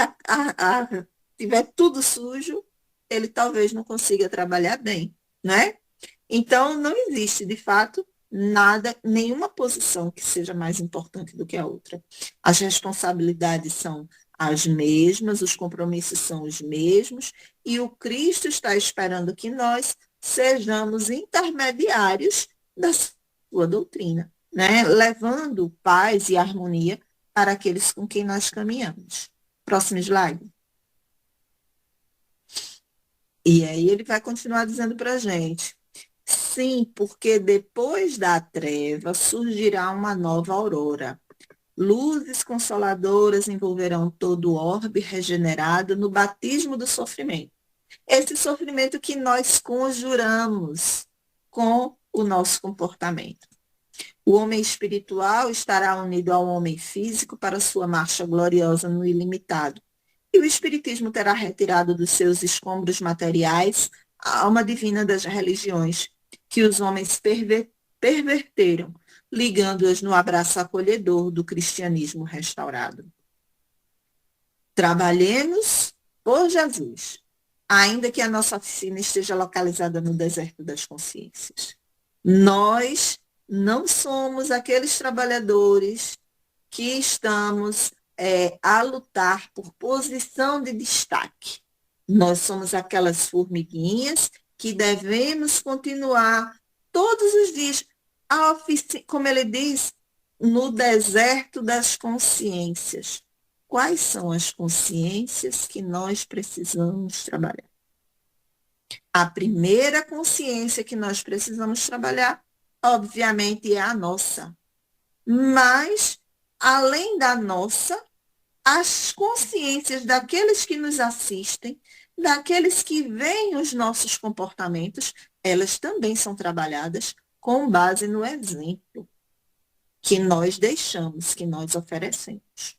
tiver tudo sujo, ele talvez não consiga trabalhar bem, né? Então, não existe, de fato, nada, nenhuma posição que seja mais importante do que a outra. As responsabilidades são as mesmas, os compromissos são os mesmos, e o Cristo está esperando que nós sejamos intermediários sua doutrina, né? Levando paz e harmonia para aqueles com quem nós caminhamos. Próximo slide. E aí ele vai continuar dizendo para a gente: sim, porque depois da treva surgirá uma nova aurora. Luzes consoladoras envolverão todo o orbe regenerado no batismo do sofrimento. Esse sofrimento que nós conjuramos com o nosso comportamento. O homem espiritual estará unido ao homem físico para sua marcha gloriosa no ilimitado. E o espiritismo terá retirado dos seus escombros materiais a alma divina das religiões, que os homens perverteram, ligando-as no abraço acolhedor do cristianismo restaurado. Trabalhemos por Jesus, ainda que a nossa oficina esteja localizada no deserto das consciências. Nós não somos aqueles trabalhadores que estamos a lutar por posição de destaque. Nós somos aquelas formiguinhas que devemos continuar todos os dias, como ele diz, no deserto das consciências. Quais são as consciências que nós precisamos trabalhar? A primeira consciência que nós precisamos trabalhar, obviamente, é a nossa. Mas, além da nossa, as consciências daqueles que nos assistem, daqueles que veem os nossos comportamentos, elas também são trabalhadas com base no exemplo que nós deixamos, que nós oferecemos.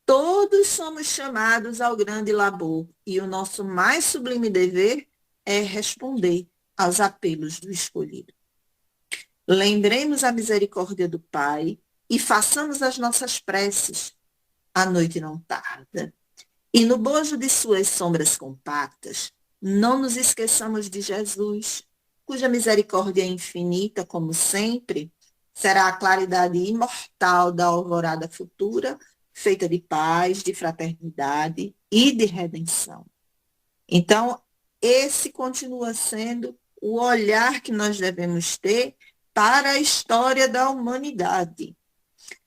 Todos somos chamados ao grande labor e o nosso mais sublime dever é responder aos apelos do escolhido. Lembremos a misericórdia do Pai e façamos as nossas preces. A noite não tarda. E no bojo de suas sombras compactas, não nos esqueçamos de Jesus, cuja misericórdia é infinita, como sempre, será a claridade imortal da alvorada futura, feita de paz, de fraternidade e de redenção. Então, esse continua sendo o olhar que nós devemos ter para a história da humanidade.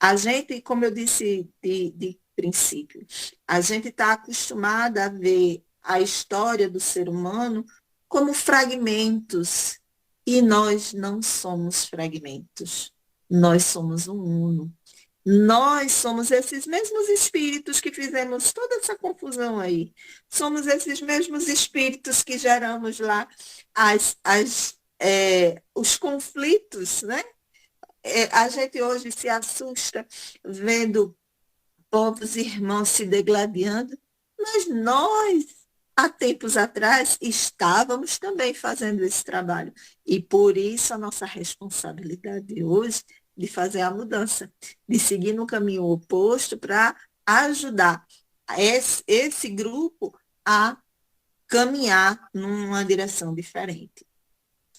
A gente, como eu disse de princípio, a gente está acostumada a ver a história do ser humano como fragmentos, e nós não somos fragmentos, nós somos um uno. Nós somos esses mesmos espíritos que fizemos toda essa confusão aí. Somos esses mesmos espíritos que geramos lá os conflitos, né? A gente hoje se assusta vendo povos irmãos se degladiando, mas nós, há tempos atrás, estávamos também fazendo esse trabalho. E por isso a nossa responsabilidade hoje de fazer a mudança, de seguir no caminho oposto para ajudar esse grupo a caminhar numa direção diferente.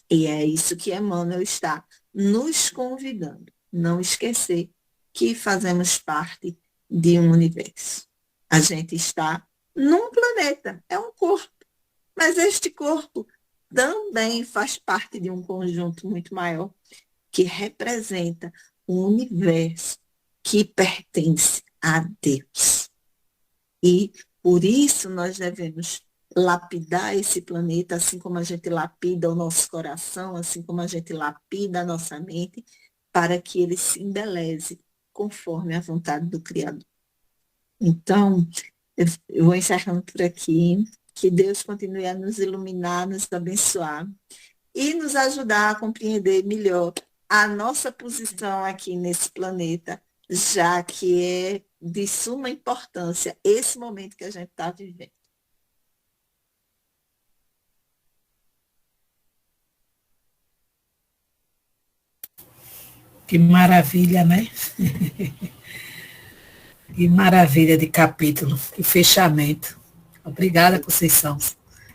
E é isso que Emmanuel está nos convidando. Não esquecer que fazemos parte de um universo. A gente está num planeta, é um corpo, mas este corpo também faz parte de um conjunto muito maior que representa um universo que pertence a Deus. E por isso nós devemos lapidar esse planeta, assim como a gente lapida o nosso coração, assim como a gente lapida a nossa mente, para que ele se embeleze conforme a vontade do Criador. Então, eu vou encerrando por aqui. Que Deus continue a nos iluminar, nos abençoar e nos ajudar a compreender melhor a nossa posição aqui nesse planeta, já que é de suma importância esse momento que a gente está vivendo. Que maravilha, né? Que maravilha de capítulo, que fechamento. Obrigada, Conceição.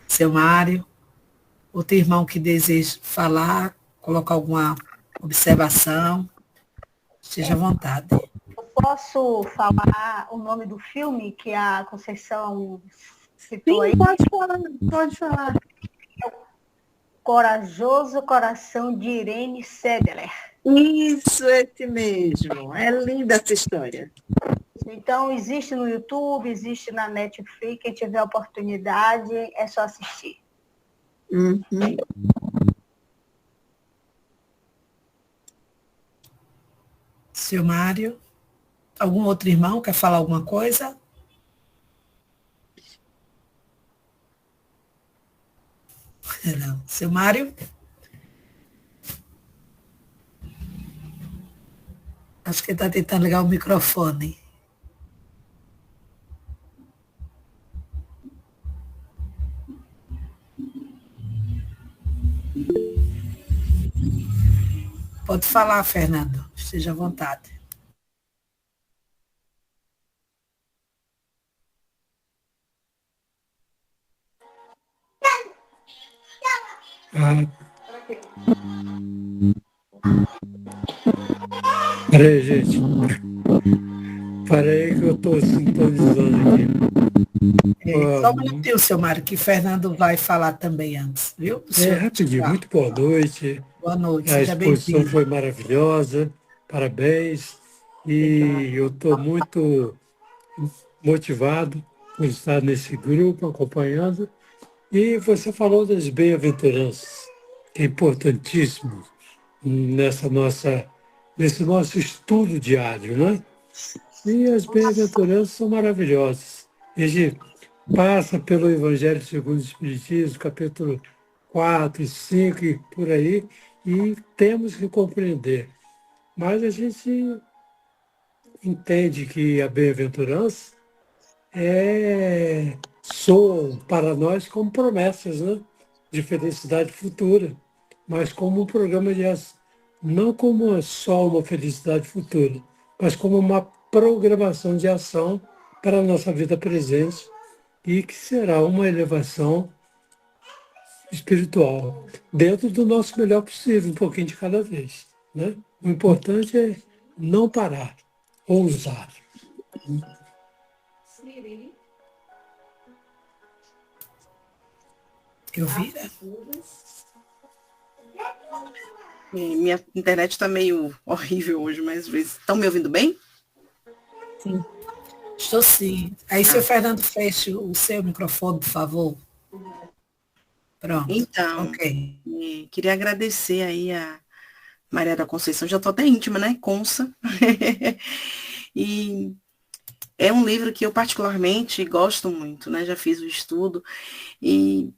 Seu Mário, outro irmão que deseja falar, colocar alguma observação, esteja à vontade. Eu posso falar o nome do filme que a Conceição citou aí? Sim, pode falar, pode falar. Corajoso Coração de Irene Sedler. Isso, esse mesmo. É linda essa história. Então, existe no YouTube, existe na Netflix. Quem tiver oportunidade, é só assistir. Uhum. Seu Mário, algum outro irmão quer falar alguma coisa? Não. Seu Mário? Acho que ele está tentando ligar o microfone. Pode falar, Fernando. Esteja à vontade. Peraí, gente. Peraí que eu estou sintonizando aqui. Só um minutinho, seu Mário, que Fernando vai falar também antes, viu? Rapidinho, muito boa noite. Boa noite, A seja exposição bem-vindo. foi maravilhosa, parabéns. E eu estou muito motivado por estar nesse grupo, acompanhando. E você falou das bem-aventuranças, que é importantíssimo nesse nosso estudo diário, né? E as bem-aventuranças são maravilhosas. A gente passa pelo Evangelho segundo o Espiritismo, capítulo 4, 5 e por aí, e temos que compreender. Mas a gente entende que a bem-aventurança soam para nós como promessas, né? De felicidade futura, mas como um programa de ação, não como só uma felicidade futura, mas como uma programação de ação para a nossa vida presente e que será uma elevação espiritual, dentro do nosso melhor possível, um pouquinho de cada vez, né? O importante é não parar, ousar. Elvira? Minha internet está meio horrível hoje, mas estão me ouvindo bem? Sim. Estou sim. Aí, seu Fernando, feche o seu microfone, por favor. Pronto. Então, ok. Queria agradecer aí a Maria da Conceição, já estou até íntima, né? Consa. E é um livro que eu particularmente gosto muito, né? Já fiz o estudo e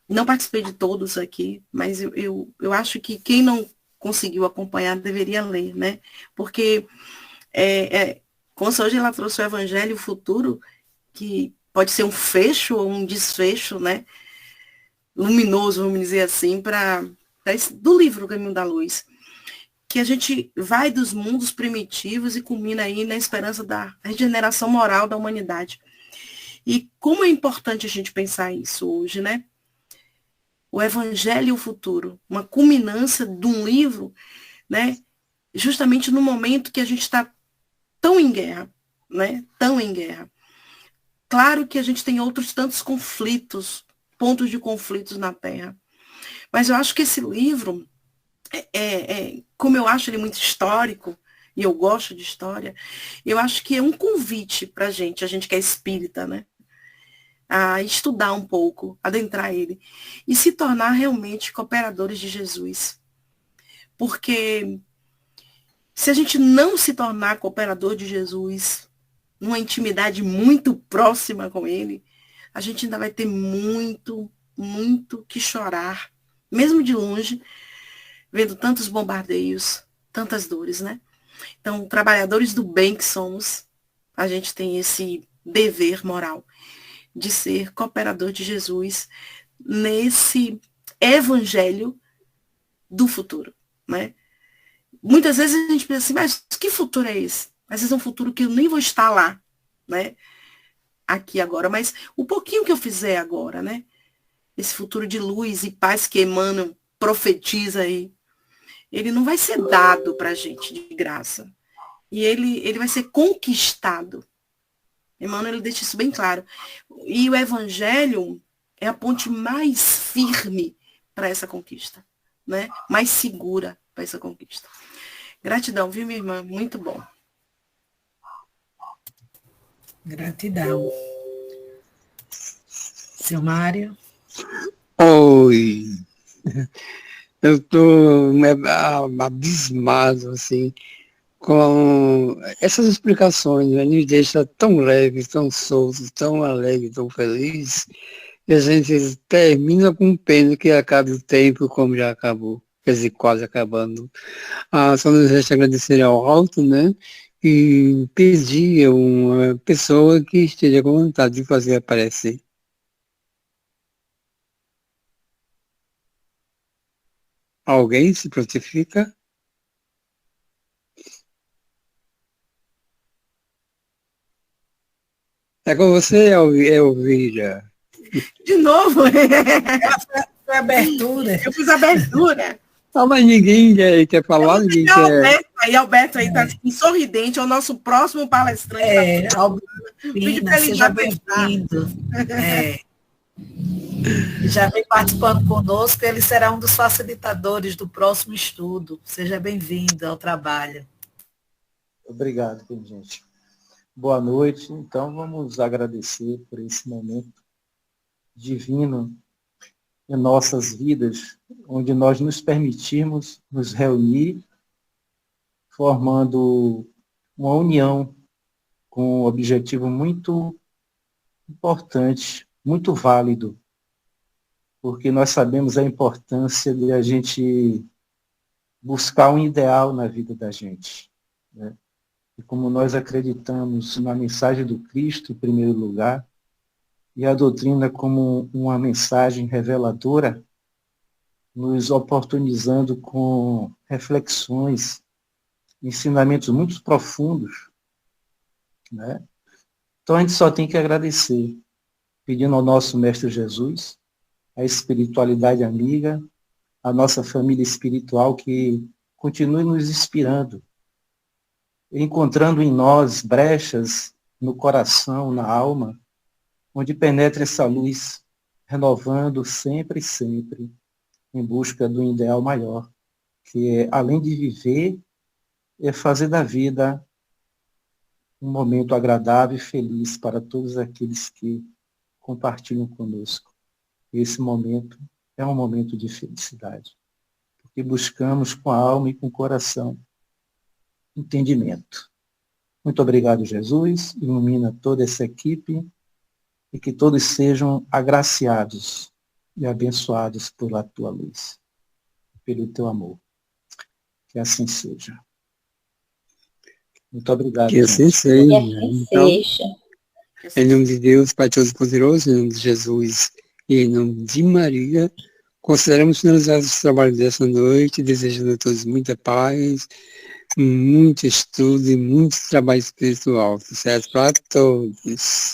não participei de todos aqui, mas eu acho que quem não conseguiu acompanhar deveria ler, né? Porque Consa hoje ela trouxe o Evangelho Futuro, que pode ser um fecho ou um desfecho, né? Luminoso, vamos dizer assim, do livro Caminho da Luz. Que a gente vai dos mundos primitivos e culmina aí na esperança da regeneração moral da humanidade. E como é importante a gente pensar isso hoje, né? O Evangelho e o Futuro, uma culminância de um livro, né? Justamente no momento que a gente está tão em guerra, né? Tão em guerra. Claro que a gente tem outros tantos conflitos, pontos de conflitos na Terra. Mas eu acho que esse livro, como eu acho ele muito histórico, e eu gosto de história, eu acho que é um convite para a gente que é espírita, né? A estudar um pouco, adentrar ele, e se tornar realmente cooperadores de Jesus. Porque se a gente não se tornar cooperador de Jesus, numa intimidade muito próxima com ele, a gente ainda vai ter muito, muito que chorar, mesmo de longe, vendo tantos bombardeios, tantas dores, né? Então, trabalhadores do bem que somos, a gente tem esse dever moral de ser cooperador de Jesus nesse evangelho do futuro, né? Muitas vezes a gente pensa assim, mas que futuro é esse? Às vezes é um futuro que eu nem vou estar lá, né? Aqui agora, mas o pouquinho que eu fizer agora, né? Esse futuro de luz e paz que Emmanuel profetiza aí, ele não vai ser dado para a gente de graça. E ele vai ser conquistado. Emmanuel ele deixa isso bem claro. E o Evangelho é a ponte mais firme para essa conquista, né? Mais segura para essa conquista. Gratidão, viu, minha irmã? Muito bom. Gratidão. Seu Mário? Oi, eu estou abismado, assim, com essas explicações, né? Me deixa tão leve, tão solto, tão alegre, tão feliz, e a gente termina com pena que acabe o tempo como já acabou, quer dizer, quase acabando. Só nos resta agradecer ao alto, né? E pedir a uma pessoa que esteja com vontade de fazer aparecer. Alguém se prontifica? É com você, Elvira. De novo? Foi abertura. Eu fiz a abertura. Não, mas ninguém quer falar, ninguém quer... Alberto aí tá assim, sorridente, é o nosso próximo palestrante. Albina, seja bem-vindo. Já vem participando conosco, ele será um dos facilitadores do próximo estudo. Seja bem-vindo ao trabalho. Obrigado, gente. Boa noite. Então, vamos agradecer por esse momento divino em nossas vidas, onde nós nos permitimos nos reunir, formando uma união com um objetivo muito importante, muito válido, porque nós sabemos a importância de a gente buscar um ideal na vida da gente, né? E como nós acreditamos na mensagem do Cristo, em primeiro lugar, e a doutrina como uma mensagem reveladora, nos oportunizando com reflexões, ensinamentos muito profundos, né? Então a gente só tem que agradecer, pedindo ao nosso Mestre Jesus, a espiritualidade amiga, a nossa família espiritual que continue nos inspirando, encontrando em nós brechas no coração, na alma, onde penetra essa luz, renovando sempre e sempre, em busca do ideal maior, que é, além de viver, é fazer da vida um momento agradável e feliz para todos aqueles que compartilham conosco. Esse momento é um momento de felicidade, porque buscamos com a alma e com o coração entendimento. Muito obrigado, Jesus. Ilumina toda essa equipe e que todos sejam agraciados e abençoados pela tua luz, pelo teu amor. Que assim seja. Muito obrigado. Que assim seja. Que assim seja. Em nome de Deus, Pai Todo-Poderoso, em nome de Jesus e em nome de Maria, consideramos finalizados os trabalhos dessa noite, desejando a todos muita paz, muito estudo e muito trabalho espiritual. Sucesso para todos.